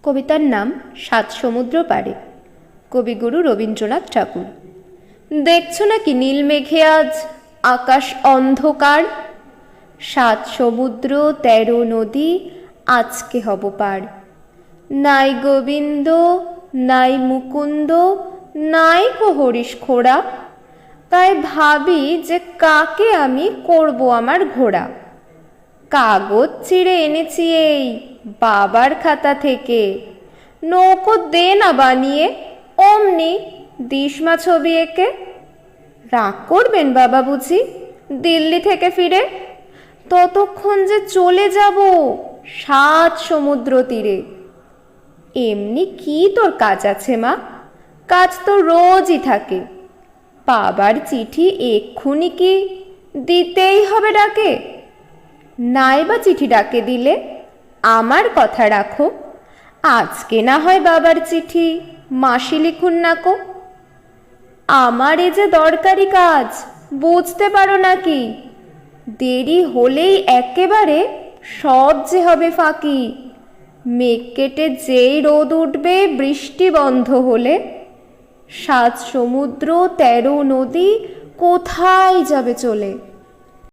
কবিতার নাম সাত সমুদ্র পাড়ে, কবিগুরু রবীন্দ্রনাথ ঠাকুর। দেখছো নাকি নীল মেঘে আজ আকাশ অন্ধকার, সাত সমুদ্র 13 নদী আজকে হব পার। নাই গোবিন্দ নাই মুকুন্দ নাই কো হরিশ খোড়া, তাই ভাবি যে কাকে আমি করব আমার ঘোড়া। কাগজ ছিঁড়ে এনেছি এই বাবার খাতা থেকে, নৌকো দে না বানিয়ে অমনি দিশমা ছবি এঁকে। রাগ করবেন বাবা বুঝি দিল্লি থেকে ফিরে, ততক্ষণ যে চলে যাব সাত সমুদ্র তীরে। এমনি কি তোর কাজ আছে মা? কাজ তো রোজই থাকে, বাবার চিঠি এক্ষুনি কি দিতেই হবে ডাকে? নাই বা চিঠি ডাকে দিলে আমার কথা রাখো, আজকে না হয় বাবার চিঠি মাসি লিখুন নাকো। আমার এ যে দরকারি কাজ বুঝতে পারো নাকি, দেরি হলেই একেবারে সব যে হবে ফাঁকি। মেঘ কেটে যেই রোদ উঠবে বৃষ্টি বন্ধ হলে, সাত সমুদ্র 13 নদী কোথায় যাবে চলে।